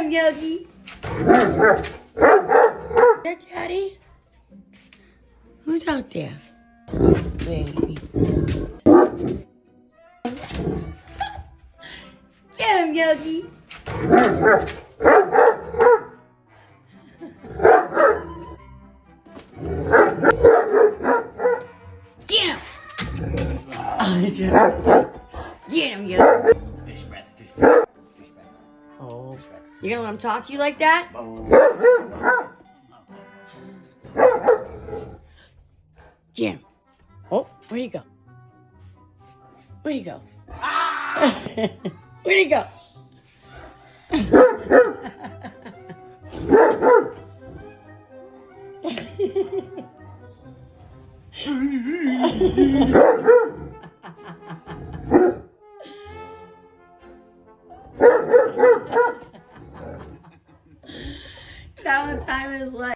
him, Yogi. Yeah, Daddy? Who's out there? Baby. Get him, Yogi. Get him. Get him, Yogi. Fish breath, fish breath, fish breath. Oh. You gonna let him talk to you like that? Get him. Oh, where'd he go? Where'd he go? Where'd he go? Valentine is like